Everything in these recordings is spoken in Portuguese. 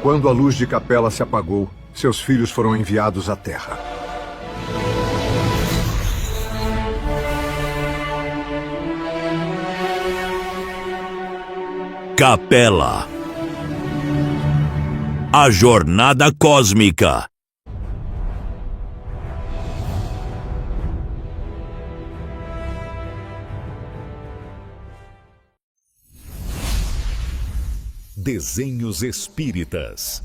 Quando a luz de Capela se apagou, seus filhos foram enviados à Terra. Capela. A Jornada Cósmica. Desenhos espíritas.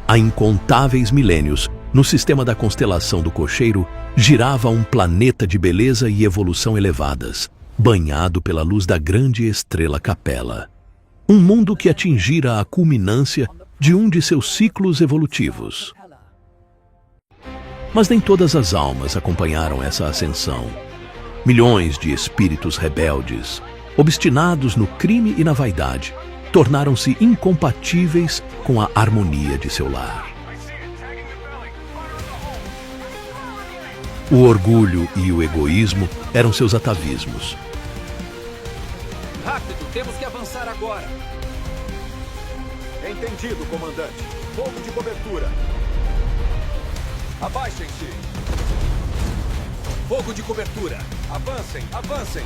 Há incontáveis milênios, no sistema da constelação do Cocheiro, girava um planeta de beleza e evolução elevadas, banhado pela luz da grande estrela Capela. Um mundo que atingira a culminância de um de seus ciclos evolutivos. Mas nem todas as almas acompanharam essa ascensão. Milhões de espíritos rebeldes, obstinados no crime e na vaidade, tornaram-se incompatíveis com a harmonia de seu lar. O orgulho e o egoísmo eram seus atavismos. Rápido, temos que avançar agora. Entendido, comandante. Fogo de cobertura. Abaixem-se. Fogo de cobertura. Avancem, avancem.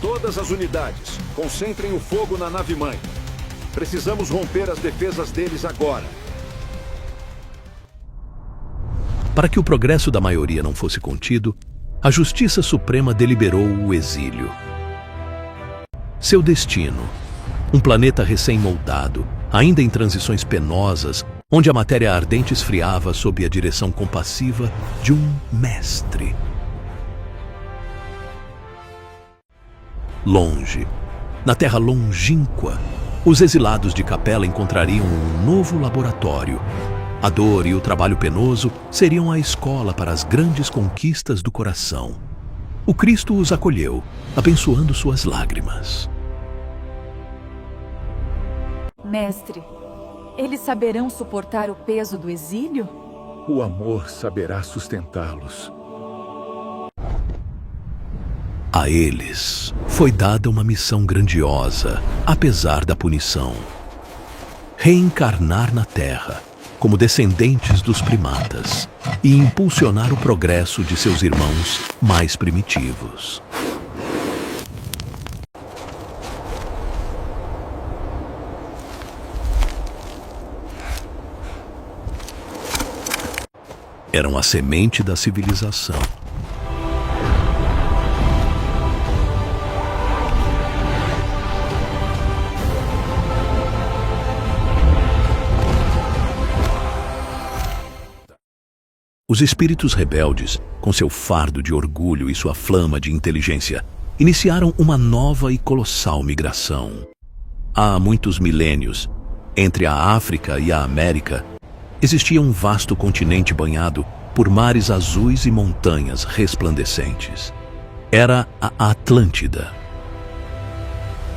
Todas as unidades, concentrem o fogo na nave-mãe. Precisamos romper as defesas deles agora. Para que o progresso da maioria não fosse contido, a Justiça Suprema deliberou o exílio. Seu destino, um planeta recém-moldado, ainda em transições penosas, onde a matéria ardente esfriava sob a direção compassiva de um mestre. Longe, na terra longínqua, os exilados de Capela encontrariam um novo laboratório. A dor e o trabalho penoso seriam a escola para as grandes conquistas do coração. O Cristo os acolheu, abençoando suas lágrimas. Mestre, eles saberão suportar o peso do exílio? O amor saberá sustentá-los. A eles foi dada uma missão grandiosa, apesar da punição. Reencarnar na Terra, como descendentes dos primatas, e impulsionar o progresso de seus irmãos mais primitivos. Eram a semente da civilização. Os espíritos rebeldes, com seu fardo de orgulho e sua flama de inteligência, iniciaram uma nova e colossal migração. Há muitos milênios, entre a África e a América, existia um vasto continente banhado por mares azuis e montanhas resplandecentes. Era a Atlântida.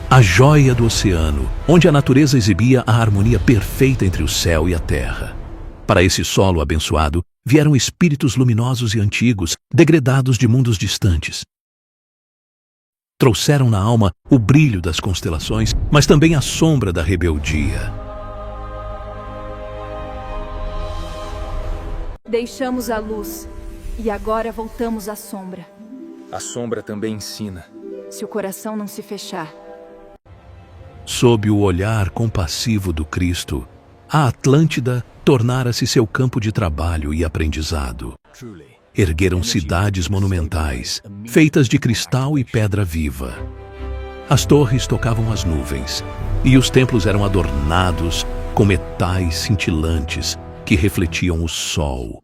A joia do oceano, onde a natureza exibia a harmonia perfeita entre o céu e a terra. Para esse solo abençoado, vieram espíritos luminosos e antigos, degredados de mundos distantes. Trouxeram na alma o brilho das constelações, mas também a sombra da rebeldia. Deixamos a luz e agora voltamos à sombra. A sombra também ensina. Se o coração não se fechar. Sob o olhar compassivo do Cristo, a Atlântida tornara-se seu campo de trabalho e aprendizado. Ergueram cidades monumentais, feitas de cristal e pedra viva. As torres tocavam as nuvens, e os templos eram adornados com metais cintilantes que refletiam o sol.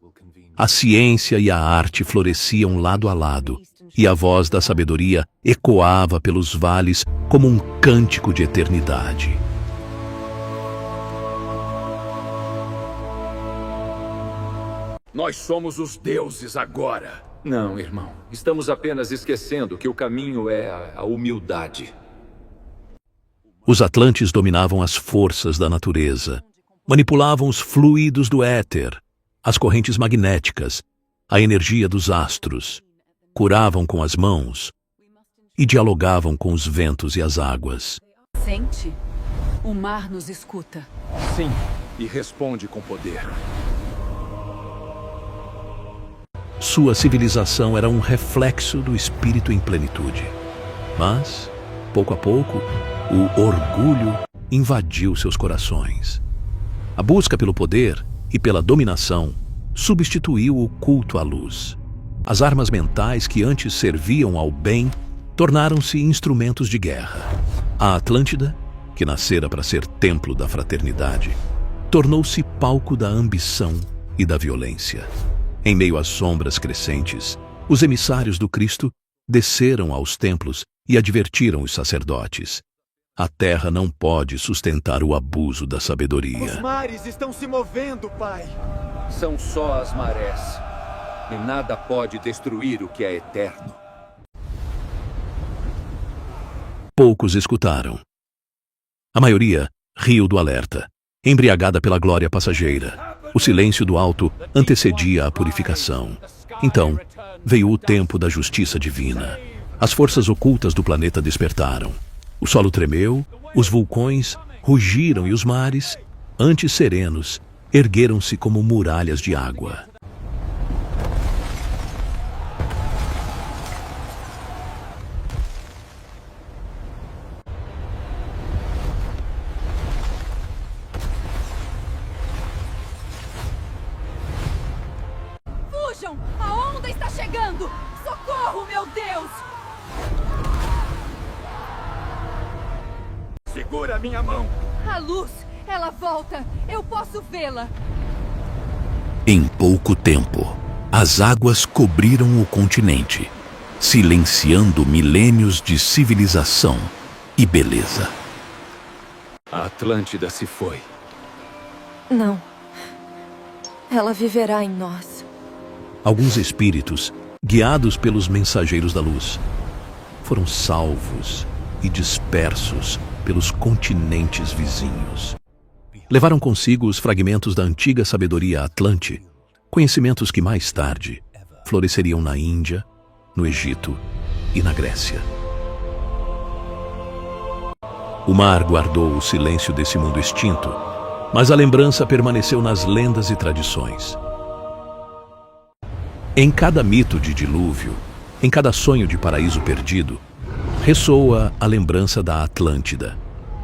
A ciência e a arte floresciam lado a lado, e a voz da sabedoria ecoava pelos vales como um cântico de eternidade. Nós somos os deuses agora. Não, irmão. Estamos apenas esquecendo que o caminho é a humildade. Os Atlantes dominavam as forças da natureza, manipulavam os fluidos do éter, as correntes magnéticas, a energia dos astros. curavam com as mãos e dialogavam com os ventos e as águas. Sente? O mar nos escuta. Sim, e responde com poder. Sua civilização era um reflexo do espírito em plenitude. Mas, pouco a pouco, o orgulho invadiu seus corações. A busca pelo poder e pela dominação substituiu o culto à luz. As armas mentais que antes serviam ao bem tornaram-se instrumentos de guerra. A Atlântida, que nascera para ser templo da fraternidade, tornou-se palco da ambição e da violência. Em meio às sombras crescentes, os emissários do Cristo desceram aos templos e advertiram os sacerdotes. A terra não pode sustentar o abuso da sabedoria. Os mares estão se movendo, pai. São só as marés. E nada pode destruir o que é eterno. Poucos escutaram. A maioria riu do alerta, embriagada pela glória passageira. O silêncio do alto antecedia a purificação. Então, veio o tempo da justiça divina. As forças ocultas do planeta despertaram. O solo tremeu, os vulcões rugiram e os mares, antes serenos, ergueram-se como muralhas de água. Fujam! A onda está chegando! Socorro, meu Deus! Segura a minha mão. A luz! Ela volta! Eu posso vê-la! Em pouco tempo, as águas cobriram o continente, silenciando milênios de civilização e beleza. A Atlântida se foi. Não. Ela viverá em nós. Alguns espíritos, guiados pelos mensageiros da luz, foram salvos e dispersos pelos continentes vizinhos. Levaram consigo os fragmentos da antiga sabedoria atlante, conhecimentos que mais tarde floresceriam na Índia, no Egito e na Grécia. O mar guardou o silêncio desse mundo extinto, mas a lembrança permaneceu nas lendas e tradições. Em cada mito de dilúvio, em cada sonho de paraíso perdido, ressoa a lembrança da Atlântida,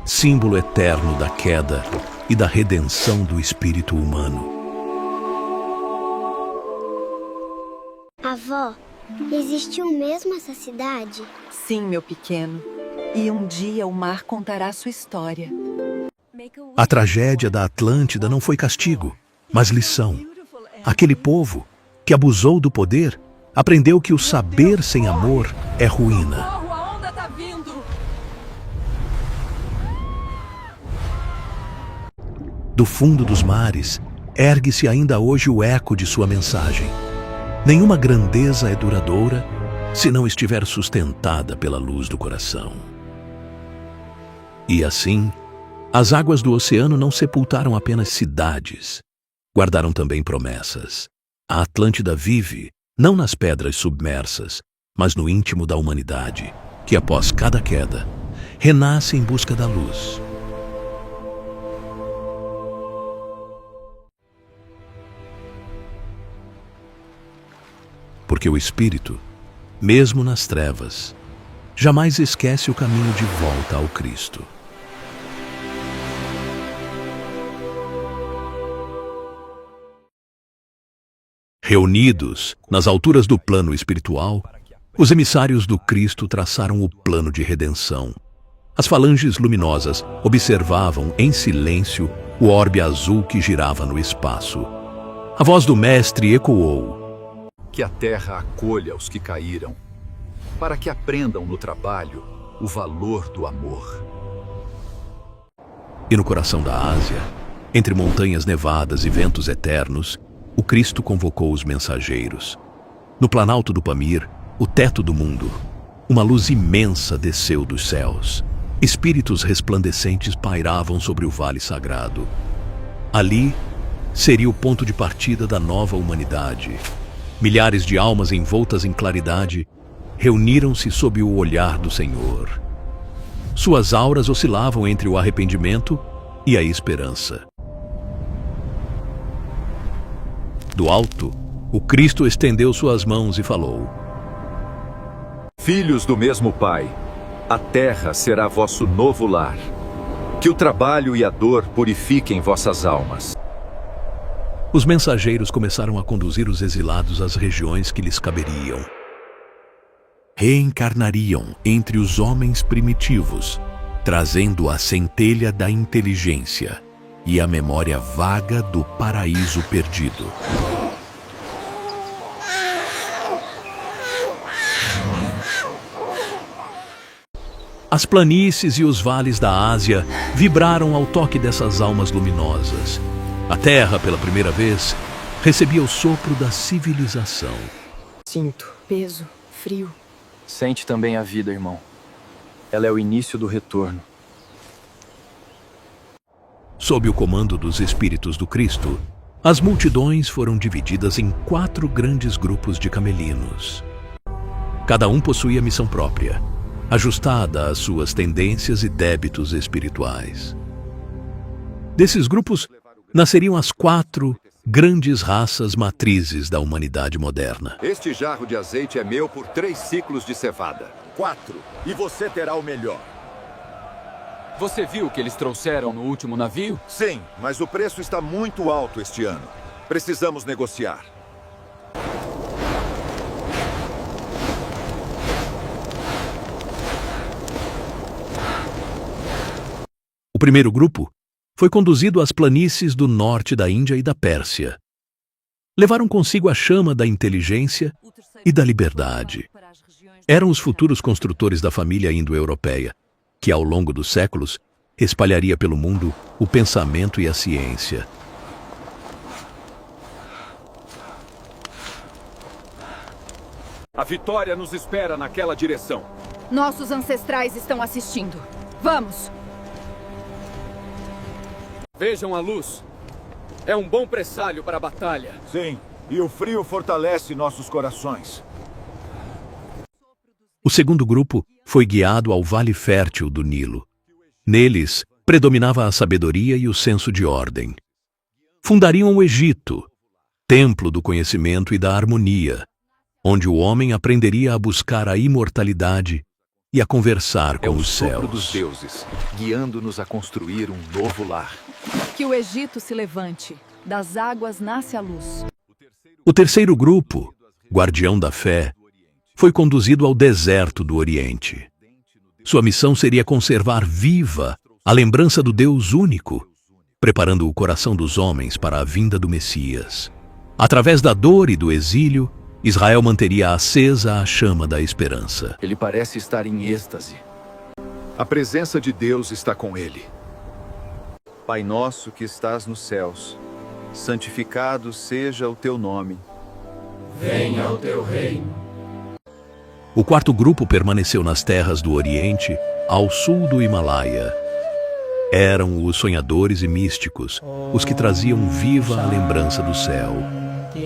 símbolo eterno da queda e da redenção do espírito humano. Avó, existiu mesmo essa cidade? Sim, meu pequeno. E um dia o mar contará sua história. A tragédia da Atlântida não foi castigo, mas lição. Aquele povo que abusou do poder aprendeu que o saber sem amor é ruína. Socorro, a onda tá vindo! Do fundo dos mares, ergue-se ainda hoje o eco de sua mensagem. Nenhuma grandeza é duradoura se não estiver sustentada pela luz do coração. E assim, as águas do oceano não sepultaram apenas cidades, guardaram também promessas. A Atlântida vive, não nas pedras submersas, mas no íntimo da humanidade, que após cada queda, renasce em busca da luz. Porque o espírito, mesmo nas trevas, jamais esquece o caminho de volta ao Cristo. Reunidos nas alturas do plano espiritual, os emissários do Cristo traçaram o plano de redenção. As falanges luminosas observavam em silêncio o orbe azul que girava no espaço. A voz do Mestre ecoou: Que a terra acolha os que caíram, para que aprendam no trabalho o valor do amor. E no coração da Ásia, entre montanhas nevadas e ventos eternos, o Cristo convocou os mensageiros. No planalto do Pamir, o teto do mundo, uma luz imensa desceu dos céus. Espíritos resplandecentes pairavam sobre o vale sagrado. Ali seria o ponto de partida da nova humanidade, Milhares de almas envoltas em claridade reuniram-se sob o olhar do Senhor. Suas auras oscilavam entre o arrependimento e a esperança. Do alto, o Cristo estendeu suas mãos e falou: Filhos do mesmo Pai, a terra será vosso novo lar. Que o trabalho e a dor purifiquem vossas almas. Os mensageiros começaram a conduzir os exilados às regiões que lhes caberiam. Reencarnariam entre os homens primitivos, trazendo a centelha da inteligência e a memória vaga do paraíso perdido. As planícies e os vales da Ásia vibraram ao toque dessas almas luminosas. A terra, pela primeira vez, recebia o sopro da civilização. Sinto Peso, frio. Sente também a vida, irmão. Ela é o início do retorno. Sob o comando dos Espíritos do Cristo, as multidões foram divididas em 4 grandes grupos de camelinos. Cada um possuía missão própria, ajustada às suas tendências e débitos espirituais. Desses grupos nasceriam as 4 grandes raças matrizes da humanidade moderna. Este jarro de azeite é meu por 3 ciclos de cevada. 4. E você terá o melhor. Você viu o que eles trouxeram no último navio? Sim, mas o preço está muito alto este ano. Precisamos negociar. O primeiro grupo foi conduzido às planícies do norte da Índia e da Pérsia. Levaram consigo a chama da inteligência e da liberdade. Eram os futuros construtores da família indo-europeia, que ao longo dos séculos espalharia pelo mundo o pensamento e a ciência. A vitória nos espera naquela direção. Nossos ancestrais estão assistindo. Vamos! Vejam a luz. É um bom presságio para a batalha. Sim, e o frio fortalece nossos corações. O segundo grupo foi guiado ao Vale Fértil do Nilo. Neles, predominava a sabedoria e o senso de ordem. Fundariam o Egito, templo do conhecimento e da harmonia, onde o homem aprenderia a buscar a imortalidade e a conversar com os céus. É o sopro dos deuses, guiando-nos a construir um novo lar. Que o Egito se levante. Das águas nasce a luz. O terceiro grupo, guardião da fé, foi conduzido ao deserto do Oriente. Sua missão seria conservar viva a lembrança do Deus único, preparando o coração dos homens para a vinda do Messias. Através da dor e do exílio, Israel manteria acesa a chama da esperança. Ele parece estar em êxtase. A presença de Deus está com ele. Pai nosso que estás nos céus, santificado seja o teu nome. Venha o teu reino. O quarto grupo permaneceu nas terras do Oriente, ao sul do Himalaia. Eram os sonhadores e místicos, os que traziam viva a lembrança do céu.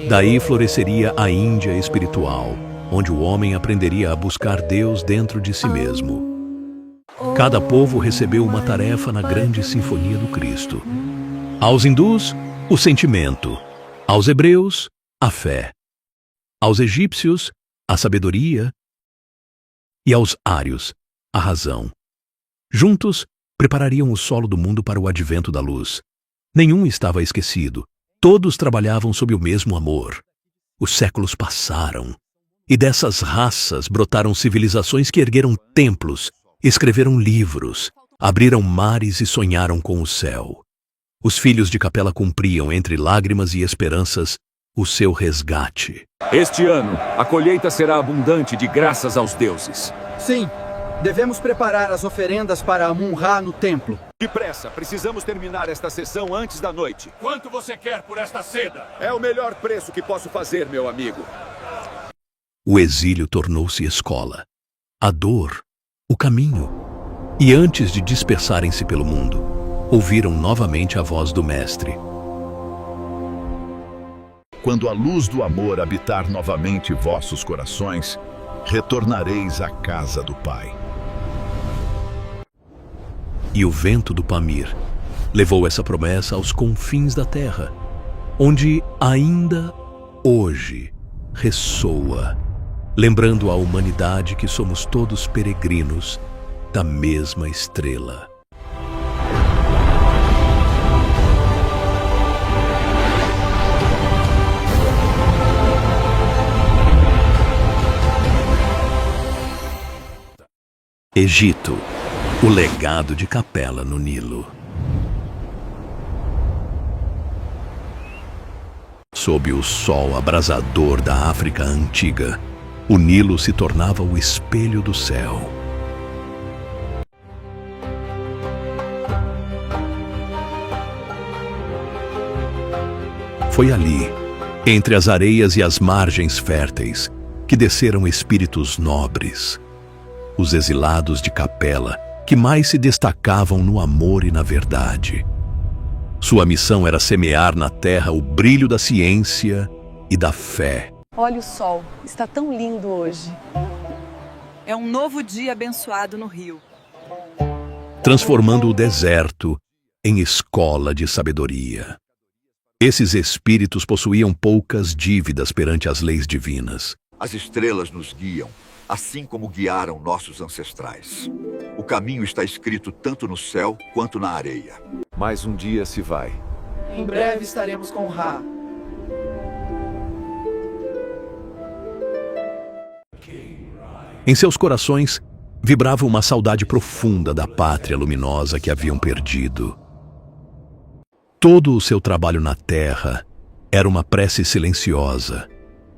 Daí floresceria a Índia espiritual, onde o homem aprenderia a buscar Deus dentro de si mesmo. Cada povo recebeu uma tarefa na grande sinfonia do Cristo. Aos hindus, o sentimento. Aos hebreus, a fé. Aos egípcios, a sabedoria. E aos ários, a razão. Juntos, preparariam o solo do mundo para o advento da luz. Nenhum estava esquecido. Todos trabalhavam sob o mesmo amor. Os séculos passaram, e dessas raças brotaram civilizações que ergueram templos, escreveram livros, abriram mares e sonharam com o céu. Os filhos de Capela cumpriam, entre lágrimas e esperanças, o seu resgate. Este ano, a colheita será abundante de graças aos deuses. Sim, devemos preparar as oferendas para Amun-Ra no templo. Depressa, precisamos terminar esta sessão antes da noite. Quanto você quer por esta seda? É o melhor preço que posso fazer, meu amigo. O exílio tornou-se escola, a dor, o caminho. E antes de dispersarem-se pelo mundo, ouviram novamente a voz do Mestre. Quando a luz do amor habitar novamente vossos corações, retornareis à casa do Pai. E o vento do Pamir levou essa promessa aos confins da terra, onde ainda hoje ressoa, lembrando à humanidade que somos todos peregrinos da mesma estrela. Egito, o legado de Capela no Nilo. Sob o sol abrasador da África antiga, o Nilo se tornava o espelho do céu. Foi ali, entre as areias e as margens férteis, que desceram espíritos nobres, os exilados de Capela, que mais se destacavam no amor e na verdade. Sua missão era semear na terra o brilho da ciência e da fé. Olha o sol, está tão lindo hoje. É um novo dia abençoado no rio. Transformando o deserto em escola de sabedoria. Esses espíritos possuíam poucas dívidas perante as leis divinas. As estrelas nos guiam, assim como guiaram nossos ancestrais. O caminho está escrito tanto no céu quanto na areia. Mais um dia se vai. Em breve estaremos com Ra. Em seus corações vibrava uma saudade profunda da pátria luminosa que haviam perdido. Todo o seu trabalho na terra era uma prece silenciosa,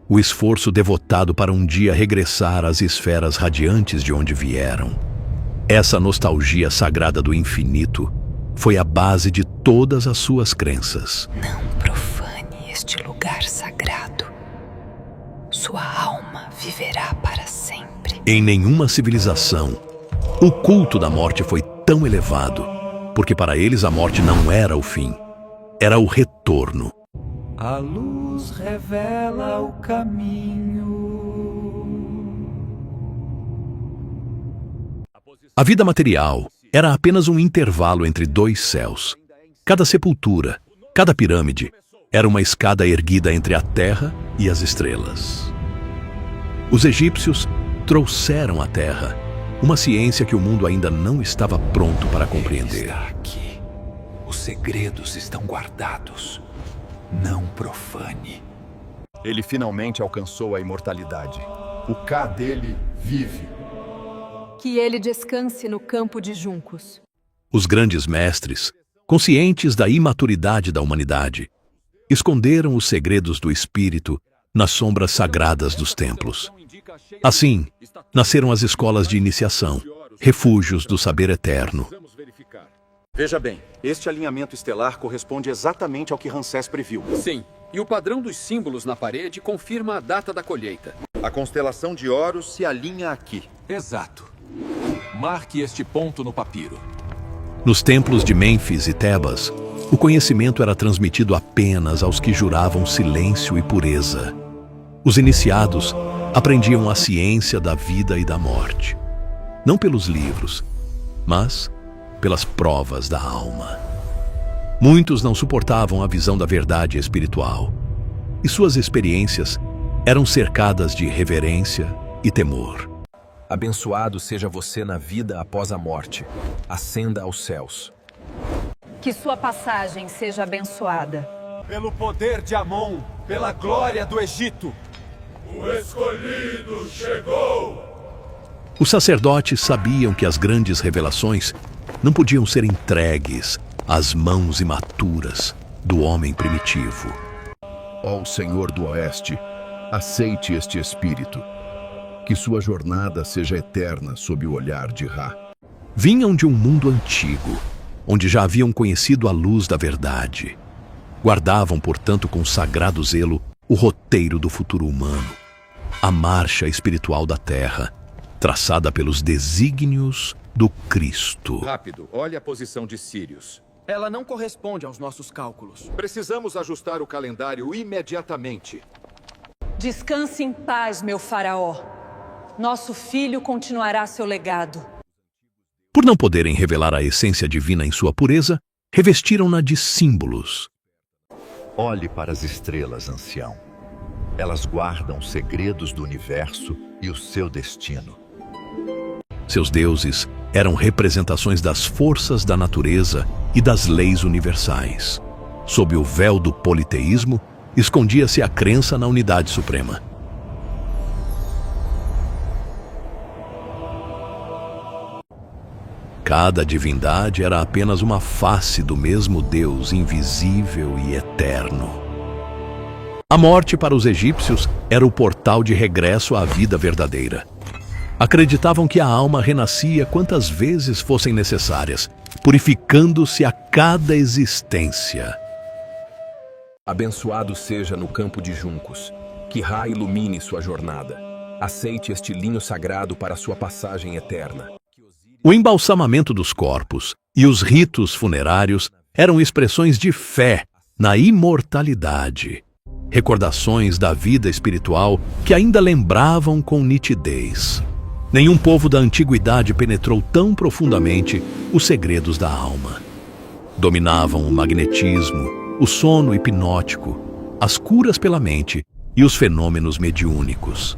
o esforço devotado para um dia regressar às esferas radiantes de onde vieram. Essa nostalgia sagrada do infinito foi a base de todas as suas crenças. Não profane este lugar sagrado. Sua alma viverá para sempre. Em nenhuma civilização, o culto da morte foi tão elevado, porque para eles a morte não era o fim, era o retorno. A luz revela o caminho. A vida material era apenas um intervalo entre dois céus. Cada sepultura, cada pirâmide, era uma escada erguida entre a terra e as estrelas. Os egípcios trouxeram à terra uma ciência que o mundo ainda não estava pronto para compreender. Ele está aqui. Os segredos estão guardados. Não profane. Ele finalmente alcançou a imortalidade. O K dele vive. Que ele descanse no campo de juncos. Os grandes mestres, conscientes da imaturidade da humanidade, esconderam os segredos do espírito nas sombras sagradas dos templos. Assim, nasceram as escolas de iniciação, refúgios do saber eterno. Veja bem, este alinhamento estelar corresponde exatamente ao que Ramsés previu. Sim, e o padrão dos símbolos na parede confirma a data da colheita. A constelação de Horus se alinha aqui. Exato. Marque este ponto no papiro. Nos templos de Mênfis e Tebas, o conhecimento era transmitido apenas aos que juravam silêncio e pureza. Os iniciados aprendiam a ciência da vida e da morte, não pelos livros, mas pelas provas da alma. Muitos não suportavam a visão da verdade espiritual, e suas experiências eram cercadas de reverência e temor. Abençoado seja você na vida após a morte. Ascenda aos céus. Que sua passagem seja abençoada. Pelo poder de Amon, pela glória do Egito. O escolhido chegou! Os sacerdotes sabiam que as grandes revelações não podiam ser entregues às mãos imaturas do homem primitivo. Ó Senhor do Oeste, aceite este espírito. Que sua jornada seja eterna sob o olhar de Ra. Vinham de um mundo antigo, onde já haviam conhecido a luz da verdade. Guardavam, portanto, com sagrado zelo o roteiro do futuro humano, a marcha espiritual da Terra, traçada pelos desígnios do Cristo. Rápido, olhe a posição de Sírios. Ela não corresponde aos nossos cálculos. Precisamos ajustar o calendário imediatamente. Descanse em paz, meu faraó. Nosso filho continuará seu legado. Por não poderem revelar a essência divina em sua pureza, revestiram-na de símbolos. Olhe para as estrelas, ancião. Elas guardam os segredos do universo e o seu destino. Seus deuses eram representações das forças da natureza e das leis universais. Sob o véu do politeísmo, escondia-se a crença na unidade suprema. Cada divindade era apenas uma face do mesmo Deus invisível e eterno. A morte para os egípcios era o portal de regresso à vida verdadeira. Acreditavam que a alma renascia quantas vezes fossem necessárias, purificando-se a cada existência. Abençoado seja no campo de juncos, que Ra ilumine sua jornada. Aceite este linho sagrado para sua passagem eterna. O embalsamamento dos corpos e os ritos funerários eram expressões de fé na imortalidade, recordações da vida espiritual que ainda lembravam com nitidez. Nenhum povo da antiguidade penetrou tão profundamente os segredos da alma. Dominavam o magnetismo, o sono hipnótico, as curas pela mente e os fenômenos mediúnicos.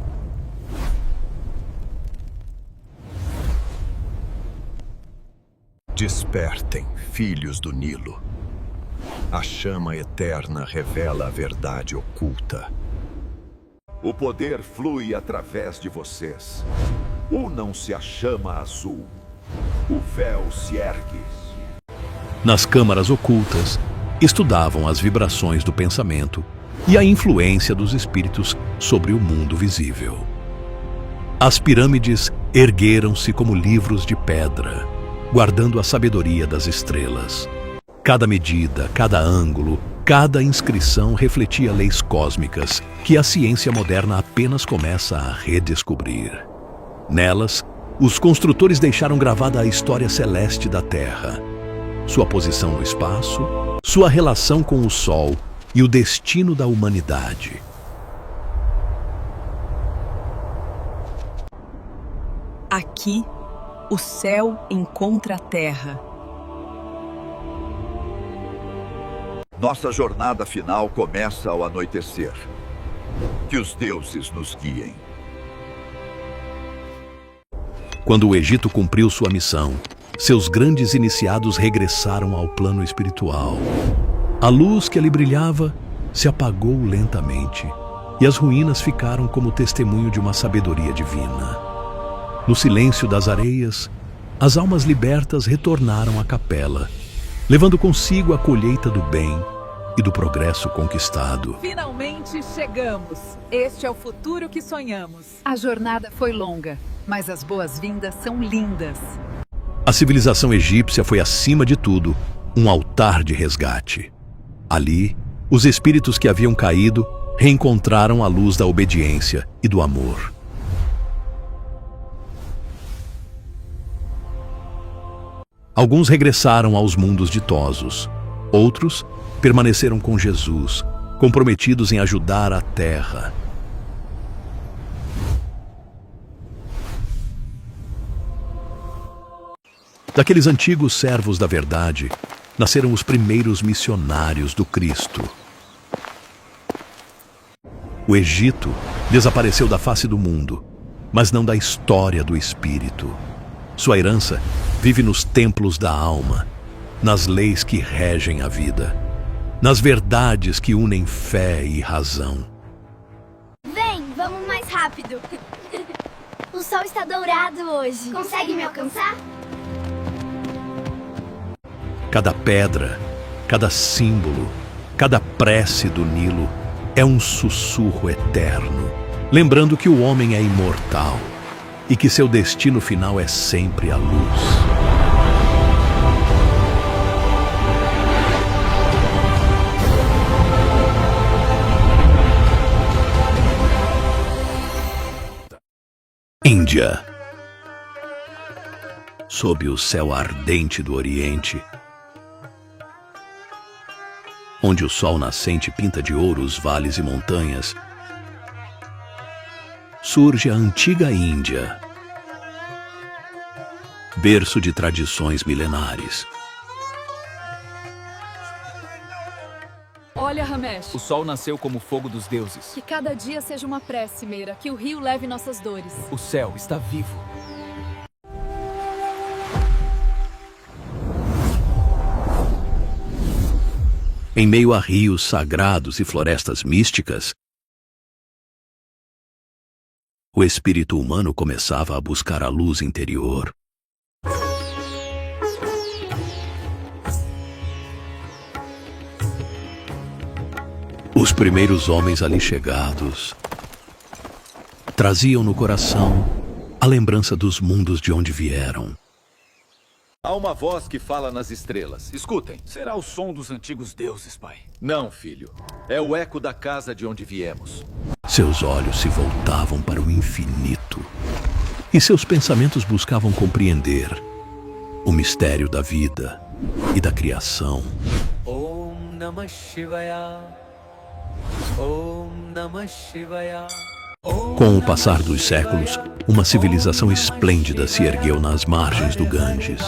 Despertem, filhos do Nilo. A chama eterna revela a verdade oculta. O poder flui através de vocês. Unam-se à chama azul. O véu se ergue. Nas câmaras ocultas, estudavam as vibrações do pensamento e a influência dos espíritos sobre o mundo visível. As pirâmides ergueram-se como livros de pedra, guardando a sabedoria das estrelas. Cada medida, cada ângulo, cada inscrição refletia leis cósmicas que a ciência moderna apenas começa a redescobrir. Nelas, os construtores deixaram gravada a história celeste da Terra, sua posição no espaço, sua relação com o Sol e o destino da humanidade. Aqui, o céu encontra a terra. Nossa jornada final começa ao anoitecer. Que os deuses nos guiem. Quando o Egito cumpriu sua missão, seus grandes iniciados regressaram ao plano espiritual. A luz que ali brilhava se apagou lentamente, e as ruínas ficaram como testemunho de uma sabedoria divina. No silêncio das areias, as almas libertas retornaram à capela, levando consigo a colheita do bem e do progresso conquistado. Finalmente chegamos. Este é o futuro que sonhamos. A jornada foi longa, mas as boas-vindas são lindas. A civilização egípcia foi, acima de tudo, um altar de resgate. Ali, os espíritos que haviam caído reencontraram a luz da obediência e do amor. Alguns regressaram aos mundos ditosos. Outros permaneceram com Jesus, comprometidos em ajudar a Terra. Daqueles antigos servos da verdade, nasceram os primeiros missionários do Cristo. O Egito desapareceu da face do mundo, mas não da história do espírito. Sua herança vive nos templos da alma, nas leis que regem a vida, nas verdades que unem fé e razão. Vem, vamos mais rápido. O sol está dourado hoje. Consegue me alcançar? Cada pedra, cada símbolo, cada prece do Nilo é um sussurro eterno, lembrando que o homem é imortal e que seu destino final é sempre a luz. Índia. Sob o céu ardente do Oriente, onde o sol nascente pinta de ouro os vales e montanhas, surge a antiga Índia, berço de tradições milenares. Olha, Ramesh. O sol nasceu como fogo dos deuses. Que cada dia seja uma prece, Meira. Que o rio leve nossas dores. O céu está vivo. Em meio a rios sagrados e florestas místicas, o espírito humano começava a buscar a luz interior. Os primeiros homens ali chegados traziam no coração a lembrança dos mundos de onde vieram. Há uma voz que fala nas estrelas. Escutem. Será o som dos antigos deuses, pai. Não, filho. É o eco da casa de onde viemos. Seus olhos se voltavam para o infinito e seus pensamentos buscavam compreender o mistério da vida e da criação. Om Namah Shivaya. Om Namah Shivaya. Com o passar dos séculos, uma civilização esplêndida se ergueu nas margens do Ganges.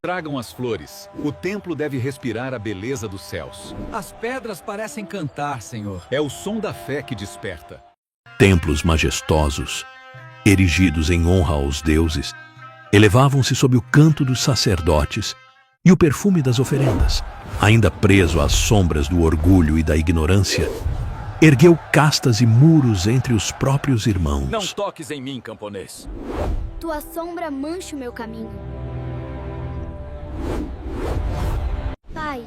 Tragam as flores. O templo deve respirar a beleza dos céus. As pedras parecem cantar, Senhor. É o som da fé que desperta. Templos majestosos, erigidos em honra aos deuses, elevavam-se sob o canto dos sacerdotes e o perfume das oferendas. Ainda preso às sombras do orgulho e da ignorância, ergueu castas e muros entre os próprios irmãos. Não toques em mim, camponês. Tua sombra mancha o meu caminho. Pai,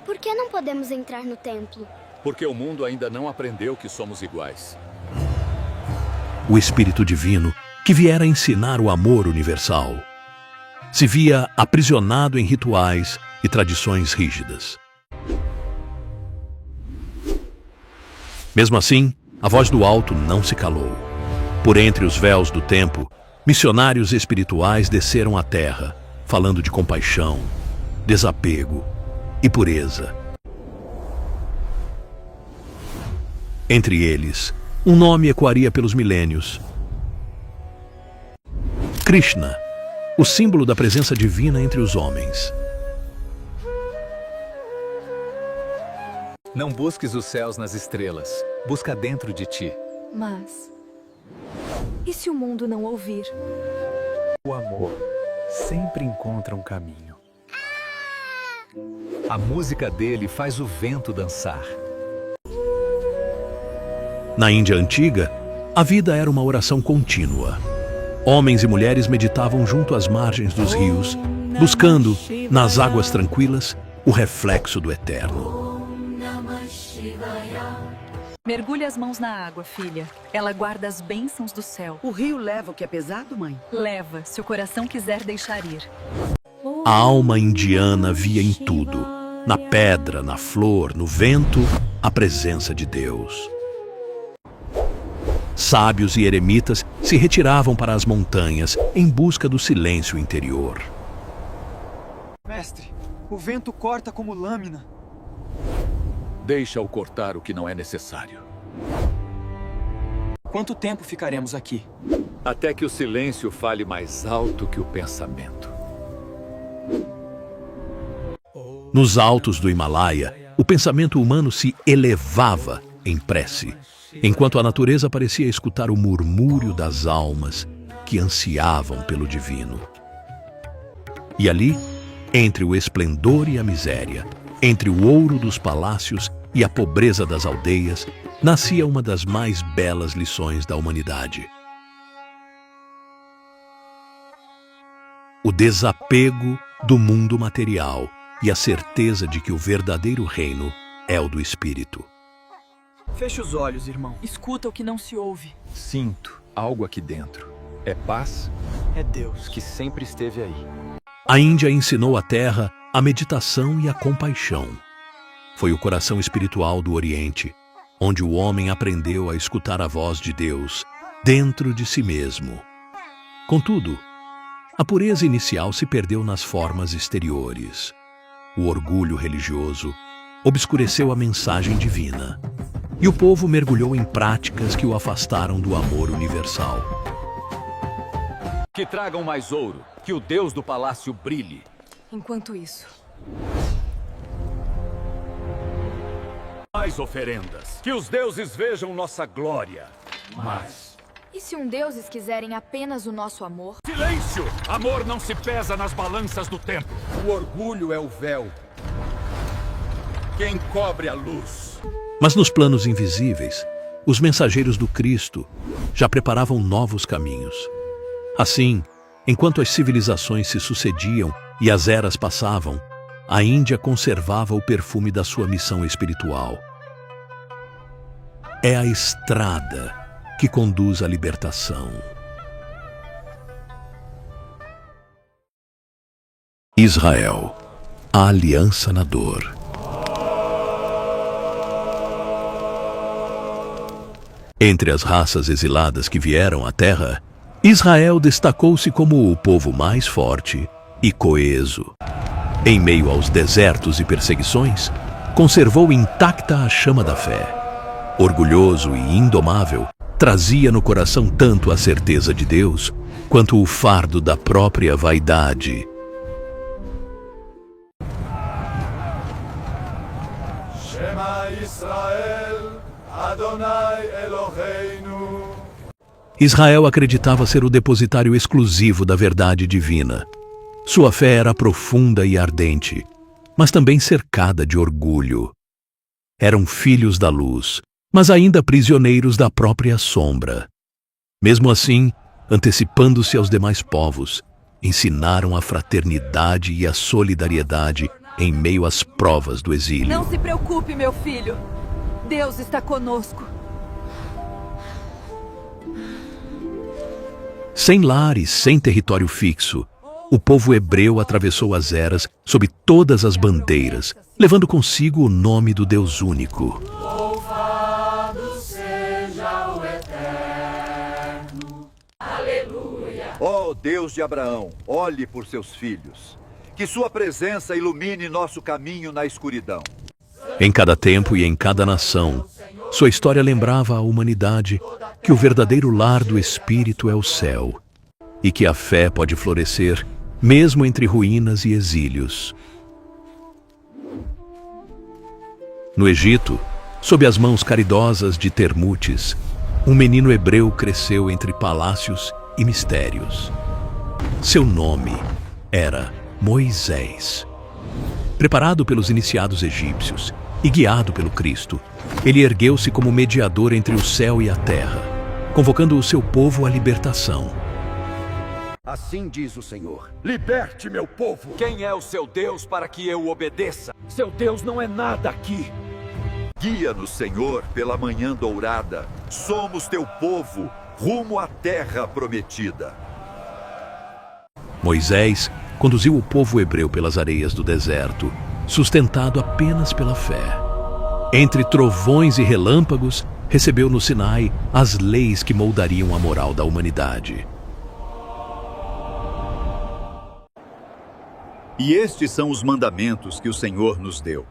por que não podemos entrar no templo? Porque o mundo ainda não aprendeu que somos iguais. O Espírito Divino, que viera ensinar o amor universal, se via aprisionado em rituais e tradições rígidas. Mesmo assim, a voz do alto não se calou. Por entre os véus do tempo, missionários espirituais desceram à terra, falando de compaixão, desapego e pureza. Entre eles, um nome ecoaria pelos milênios: Krishna, o símbolo da presença divina entre os homens. Não busques os céus nas estrelas. Busca dentro de ti. Mas... e se o mundo não ouvir? O amor sempre encontra um caminho. A música dele faz o vento dançar. Na Índia antiga, a vida era uma oração contínua. Homens e mulheres meditavam junto às margens dos rios, buscando, nas águas tranquilas, o reflexo do eterno. Mergulhe as mãos na água, filha. Ela guarda as bênçãos do céu. O rio leva o que é pesado, mãe? Leva, se o coração quiser deixar ir. A alma indiana via em tudo, na pedra, na flor, no vento, a presença de Deus. Sábios e eremitas se retiravam para as montanhas em busca do silêncio interior. Mestre, o vento corta como lâmina. Deixa-o cortar o que não é necessário. Quanto tempo ficaremos aqui? Até que o silêncio fale mais alto que o pensamento. Nos altos do Himalaia, o pensamento humano se elevava em prece, enquanto a natureza parecia escutar o murmúrio das almas que ansiavam pelo divino. E ali, entre o esplendor e a miséria, entre o ouro dos palácios e a pobreza das aldeias, nascia uma das mais belas lições da humanidade: o desapego do mundo material e a certeza de que o verdadeiro reino é o do espírito. Feche os olhos, irmão. Escuta o que não se ouve. Sinto algo aqui dentro. É paz? É Deus que sempre esteve aí. A Índia ensinou à Terra a meditação e a compaixão. Foi o coração espiritual do Oriente, onde o homem aprendeu a escutar a voz de Deus dentro de si mesmo. Contudo, a pureza inicial se perdeu nas formas exteriores. o orgulho religioso, obscureceu a mensagem divina, e o povo mergulhou em práticas que o afastaram do amor universal. Que tragam mais ouro, que o Deus do palácio brilhe. Enquanto isso... Mais oferendas, que os deuses vejam nossa glória. Mas... E se deuses quiserem apenas o nosso amor? Silêncio! Amor não se pesa nas balanças do templo. O orgulho é o véu. Quem cobre a luz. Mas nos planos invisíveis, os mensageiros do Cristo já preparavam novos caminhos. Assim, enquanto as civilizações se sucediam e as eras passavam, a Índia conservava o perfume da sua missão espiritual. É a estrada que conduz à libertação. Israel, a aliança na dor. Entre as raças exiladas que vieram à Terra, Israel destacou-se como o povo mais forte e coeso. Em meio aos desertos e perseguições, conservou intacta a chama da fé. Orgulhoso e indomável, trazia no coração tanto a certeza de Deus, quanto o fardo da própria vaidade. Shema Israel, Adonai Eloheinu. Israel acreditava ser o depositário exclusivo da verdade divina. Sua fé era profunda e ardente, mas também cercada de orgulho. Eram filhos da luz, mas ainda prisioneiros da própria sombra. Mesmo assim, antecipando-se aos demais povos, ensinaram a fraternidade e a solidariedade em meio às provas do exílio. Não se preocupe, meu filho. Deus está conosco. Sem lar e sem território fixo, o povo hebreu atravessou as eras sob todas as bandeiras, levando consigo o nome do Deus único. Louvado seja o Eterno. Aleluia. Ó Deus de Abraão, olhe por seus filhos. Que sua presença ilumine nosso caminho na escuridão. Em cada tempo e em cada nação, sua história lembrava à humanidade que o verdadeiro lar do Espírito é o céu e que a fé pode florescer mesmo entre ruínas e exílios. No Egito, sob as mãos caridosas de Termutes, um menino hebreu cresceu entre palácios e mistérios. Seu nome era Moisés. Preparado pelos iniciados egípcios e guiado pelo Cristo, ele ergueu-se como mediador entre o céu e a terra, convocando o seu povo à libertação. Assim diz o Senhor: liberte meu povo. Quem é o seu Deus para que eu o obedeça? Seu Deus não é nada aqui. Guia-nos, Senhor, pela manhã dourada. Somos teu povo, rumo à terra prometida. Moisés conduziu o povo hebreu pelas areias do deserto, sustentado apenas pela fé. Entre trovões e relâmpagos, recebeu no Sinai as leis que moldariam a moral da humanidade. E estes são os mandamentos que o Senhor nos deu.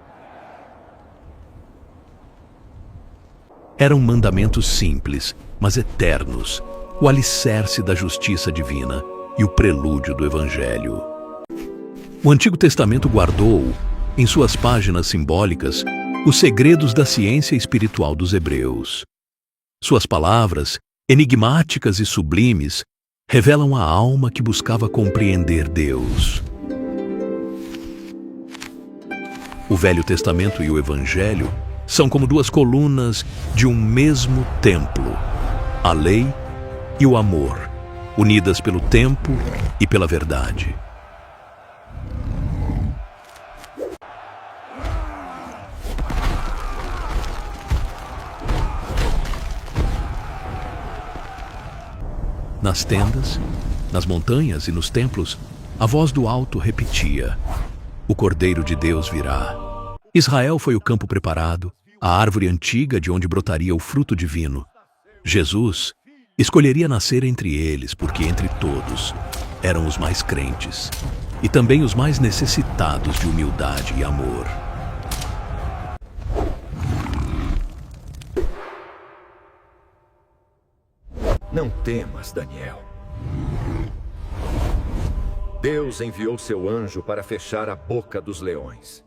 Eram mandamentos simples, mas eternos, o alicerce da justiça divina e o prelúdio do Evangelho. O Antigo Testamento guardou, em suas páginas simbólicas, os segredos da ciência espiritual dos hebreus. Suas palavras, enigmáticas e sublimes, revelam a alma que buscava compreender Deus. O Velho Testamento e o Evangelho são como duas colunas de um mesmo templo, a lei e o amor, unidas pelo tempo e pela verdade. Nas tendas, nas montanhas e nos templos, a voz do alto repetia: o Cordeiro de Deus virá. Israel foi o campo preparado, a árvore antiga de onde brotaria o fruto divino. Jesus escolheria nascer entre eles, porque entre todos eram os mais crentes e também os mais necessitados de humildade e amor. Não temas, Daniel. Deus enviou seu anjo para fechar a boca dos leões.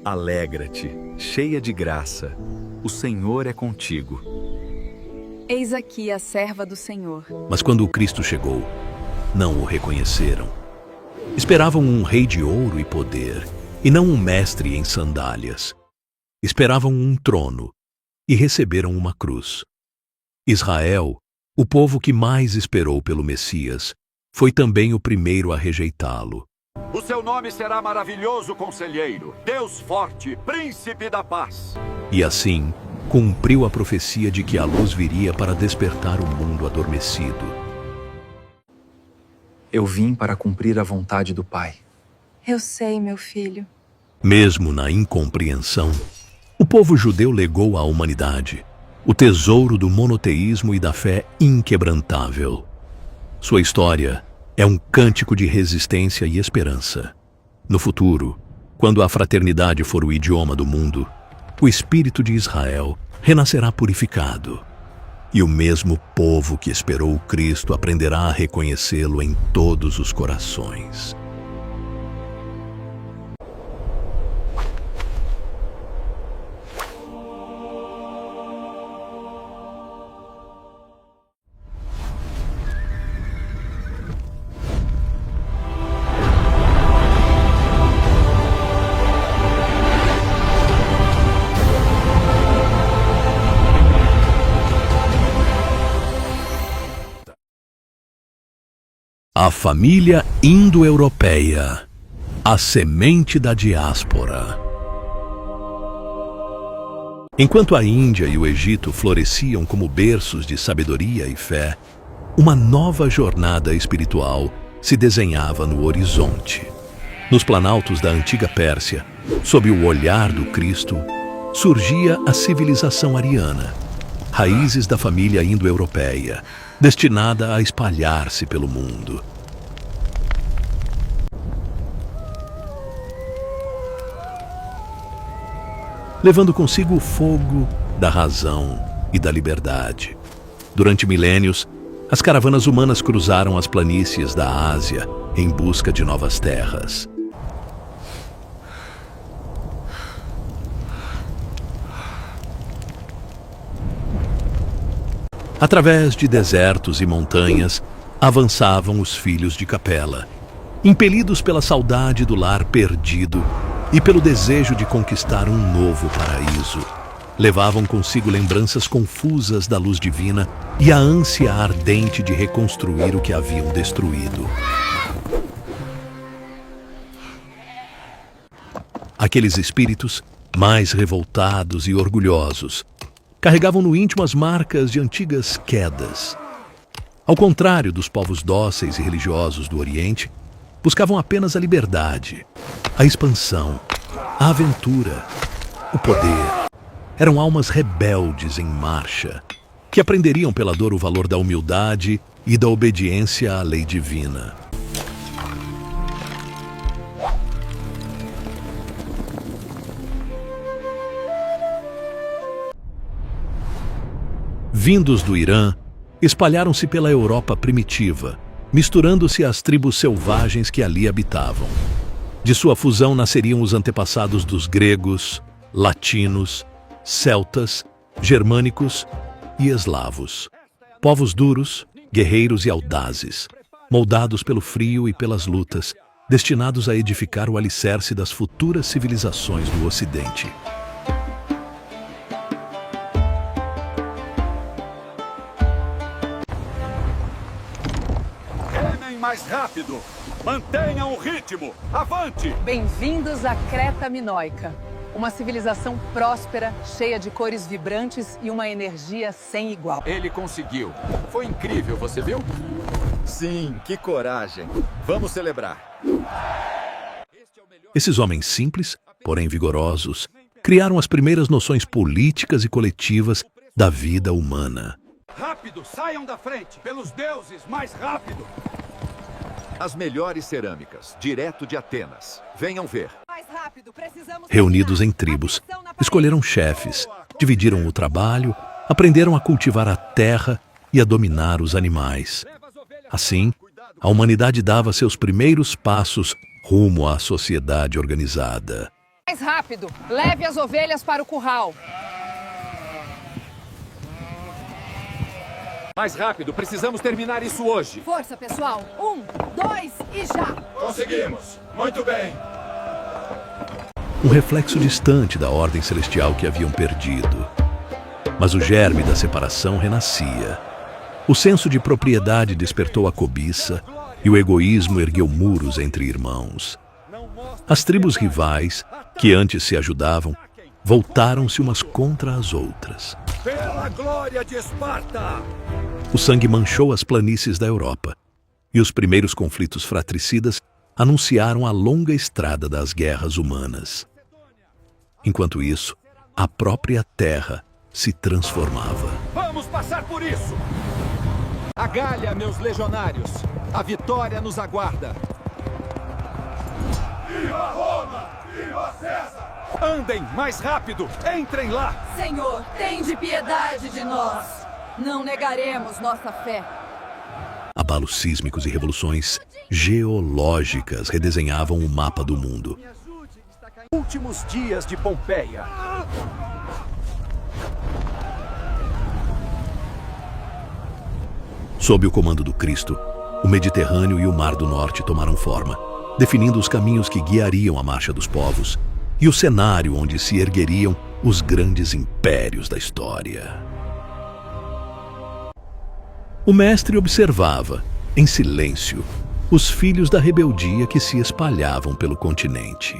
Alegra-te, cheia de graça. O Senhor é contigo. Eis aqui a serva do Senhor. Mas quando o Cristo chegou, não o reconheceram. Esperavam um rei de ouro e poder, e não um mestre em sandálias. Esperavam um trono, e receberam uma cruz. Israel, o povo que mais esperou pelo Messias, foi também o primeiro a rejeitá-lo. O seu nome será maravilhoso conselheiro, Deus forte, príncipe da paz. E assim, cumpriu a profecia de que a luz viria para despertar o mundo adormecido. Eu vim para cumprir a vontade do Pai. Eu sei, meu filho. Mesmo na incompreensão, o povo judeu legou à humanidade o tesouro do monoteísmo e da fé inquebrantável. Sua história é um cântico de resistência e esperança. No futuro, quando a fraternidade for o idioma do mundo, o espírito de Israel renascerá purificado. E o mesmo povo que esperou o Cristo aprenderá a reconhecê-lo em todos os corações. A família indo-europeia, a semente da diáspora. Enquanto a Índia e o Egito floresciam como berços de sabedoria e fé, uma nova jornada espiritual se desenhava no horizonte. Nos planaltos da antiga Pérsia, sob o olhar do Cristo, surgia a civilização ariana, raízes da família indo-europeia, destinada a espalhar-se pelo mundo. Levando consigo o fogo da razão e da liberdade. Durante milênios, as caravanas humanas cruzaram as planícies da Ásia em busca de novas terras. Através de desertos e montanhas, avançavam os filhos de Capela, impelidos pela saudade do lar perdido e pelo desejo de conquistar um novo paraíso. Levavam consigo lembranças confusas da luz divina e a ânsia ardente de reconstruir o que haviam destruído. Aqueles espíritos, mais revoltados e orgulhosos, carregavam no íntimo as marcas de antigas quedas. Ao contrário dos povos dóceis e religiosos do Oriente, buscavam apenas a liberdade, a expansão, a aventura, o poder. Eram almas rebeldes em marcha, que aprenderiam pela dor o valor da humildade e da obediência à lei divina. Vindos do Irã, espalharam-se pela Europa primitiva, misturando-se às tribos selvagens que ali habitavam. De sua fusão nasceriam os antepassados dos gregos, latinos, celtas, germânicos e eslavos. Povos duros, guerreiros e audazes, moldados pelo frio e pelas lutas, destinados a edificar o alicerce das futuras civilizações do Ocidente. Mais rápido! Mantenham o ritmo! Avante! Bem-vindos à Creta Minoica. Uma civilização próspera, cheia de cores vibrantes e uma energia sem igual. Ele conseguiu. Foi incrível, você viu? Sim, que coragem. Vamos celebrar. Esses homens simples, porém vigorosos, criaram as primeiras noções políticas e coletivas da vida humana. Rápido, saiam da frente! Pelos deuses, mais rápido! As melhores cerâmicas, direto de Atenas. Venham ver. Reunidos em tribos, escolheram chefes, dividiram o trabalho, aprenderam a cultivar a terra e a dominar os animais. Assim, a humanidade dava seus primeiros passos rumo à sociedade organizada. Mais rápido! Leve as ovelhas para o curral. Mais rápido, precisamos terminar isso hoje. Força, pessoal. 1, 2 e já! Conseguimos! Muito bem! Um reflexo distante da ordem celestial que haviam perdido. Mas o germe da separação renascia. O senso de propriedade despertou a cobiça e o egoísmo ergueu muros entre irmãos. As tribos rivais, que antes se ajudavam, voltaram-se umas contra as outras. Pela glória de Esparta! O sangue manchou as planícies da Europa, e os primeiros conflitos fratricidas anunciaram a longa estrada das guerras humanas. Enquanto isso, a própria terra se transformava. Vamos passar por isso! Agalha, meus legionários! A vitória nos aguarda! Viva Roma! Viva César! Andem, mais rápido! Entrem lá! Senhor, tende piedade de nós! Não negaremos nossa fé. Abalos sísmicos e revoluções geológicas redesenhavam o mapa do mundo. Últimos dias de Pompeia. Sob o comando do Cristo, o Mediterrâneo e o Mar do Norte tomaram forma, definindo os caminhos que guiariam a marcha dos povos e o cenário onde se ergueriam os grandes impérios da história. O mestre observava, em silêncio, os filhos da rebeldia que se espalhavam pelo continente.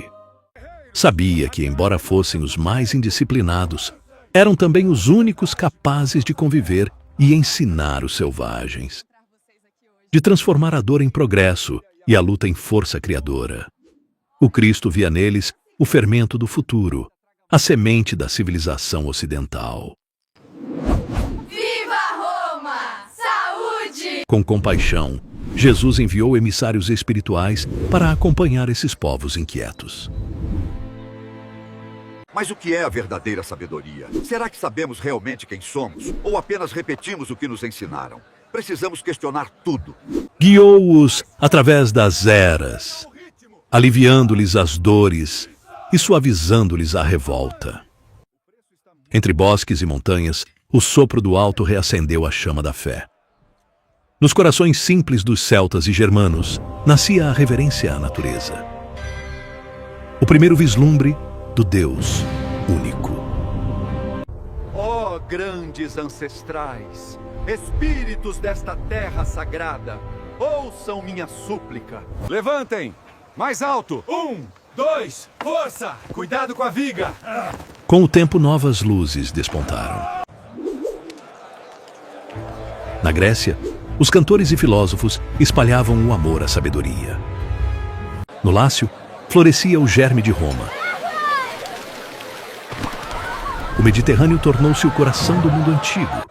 Sabia que, embora fossem os mais indisciplinados, eram também os únicos capazes de conviver e ensinar os selvagens, de transformar a dor em progresso e a luta em força criadora. O Cristo via neles o fermento do futuro, a semente da civilização ocidental. Com compaixão, Jesus enviou emissários espirituais para acompanhar esses povos inquietos. Mas o que é a verdadeira sabedoria? Será que sabemos realmente quem somos? Ou apenas repetimos o que nos ensinaram? Precisamos questionar tudo. Guiou-os através das eras, aliviando-lhes as dores e suavizando-lhes a revolta. Entre bosques e montanhas, o sopro do alto reacendeu a chama da fé. Nos corações simples dos celtas e germanos, nascia a reverência à natureza. O primeiro vislumbre do Deus único. Ó grandes ancestrais, espíritos desta terra sagrada, ouçam minha súplica. Levantem! Mais alto! 1, 2, força! Cuidado com a viga! Com o tempo, novas luzes despontaram. Na Grécia, os cantores e filósofos espalhavam o amor à sabedoria. No Lácio, florescia o germe de Roma. O Mediterrâneo tornou-se o coração do mundo antigo.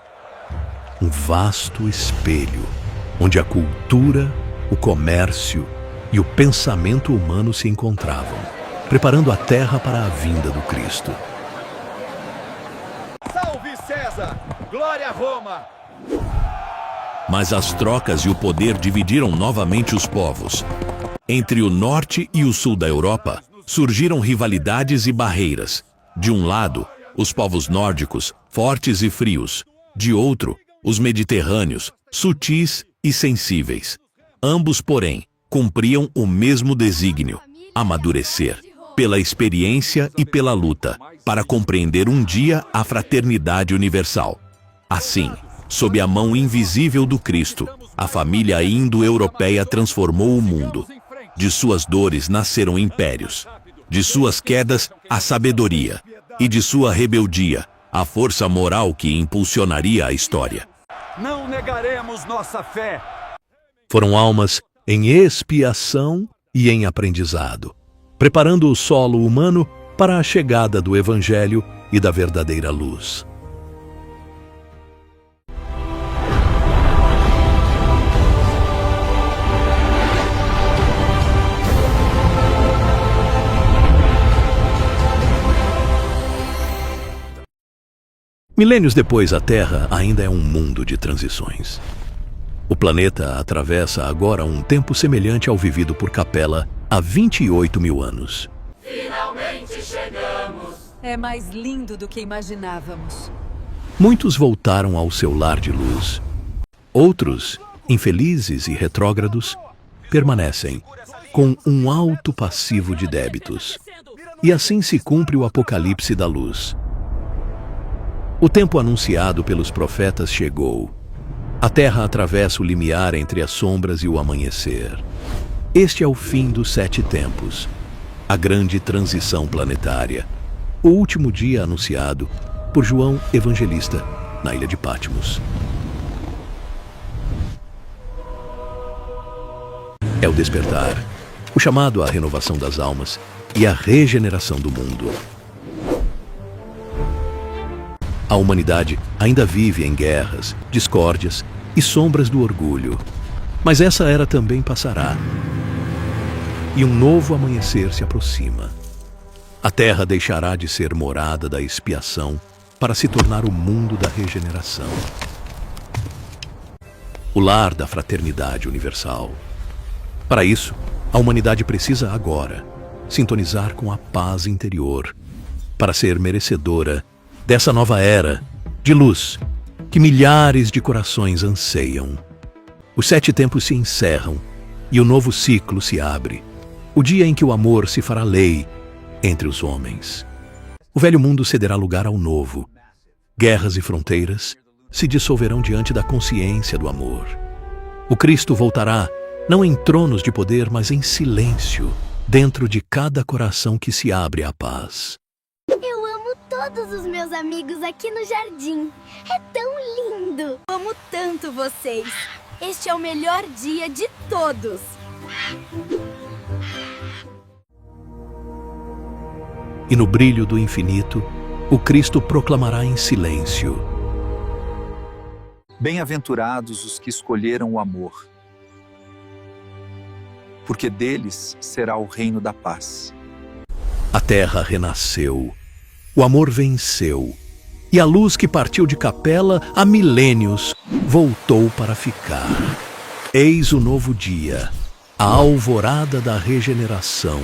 Um vasto espelho, onde a cultura, o comércio e o pensamento humano se encontravam, preparando a terra para a vinda do Cristo. Salve César! Glória a Roma! Mas as trocas e o poder dividiram novamente os povos. Entre o norte e o sul da Europa, surgiram rivalidades e barreiras. De um lado, os povos nórdicos, fortes e frios. De outro, os mediterrâneos, sutis e sensíveis. Ambos, porém, cumpriam o mesmo desígnio: amadurecer, pela experiência e pela luta, para compreender um dia a fraternidade universal. Assim, sob a mão invisível do Cristo, a família indo-europeia transformou o mundo. De suas dores nasceram impérios. De suas quedas, a sabedoria. E de sua rebeldia, a força moral que impulsionaria a história. Não negaremos nossa fé. Foram almas em expiação e em aprendizado, preparando o solo humano para a chegada do Evangelho e da verdadeira luz. Milênios depois, a Terra ainda é um mundo de transições. O planeta atravessa agora um tempo semelhante ao vivido por Capella há 28 mil anos. Finalmente chegamos! É mais lindo do que imaginávamos. Muitos voltaram ao seu lar de luz. Outros, infelizes e retrógrados, permanecem com um alto passivo de débitos. E assim se cumpre o apocalipse da luz. O tempo anunciado pelos profetas chegou. A Terra atravessa o limiar entre as sombras e o amanhecer. Este é o fim dos 7 tempos, a grande transição planetária, o último dia anunciado por João Evangelista na ilha de Patmos. É o despertar, o chamado à renovação das almas e à regeneração do mundo. A humanidade ainda vive em guerras, discórdias e sombras do orgulho. Mas essa era também passará. E um novo amanhecer se aproxima. A Terra deixará de ser morada da expiação para se tornar o mundo da regeneração. O lar da fraternidade universal. Para isso, a humanidade precisa agora sintonizar com a paz interior para ser merecedora dessa nova era de luz que milhares de corações anseiam. Os 7 tempos se encerram e o novo ciclo se abre, o dia em que o amor se fará lei entre os homens. O velho mundo cederá lugar ao novo. Guerras e fronteiras se dissolverão diante da consciência do amor. O Cristo voltará não em tronos de poder, mas em silêncio, dentro de cada coração que se abre à paz. Eu amo todos os meus amigos aqui no jardim. É tão lindo. Amo tanto vocês. Este é o melhor dia de todos. E no brilho do infinito, o Cristo proclamará em silêncio: Bem-aventurados os que escolheram o amor, porque deles será o reino da paz. A terra renasceu, o amor venceu, e a luz que partiu de Capella há milênios voltou para ficar. Eis o novo dia, a alvorada da regeneração.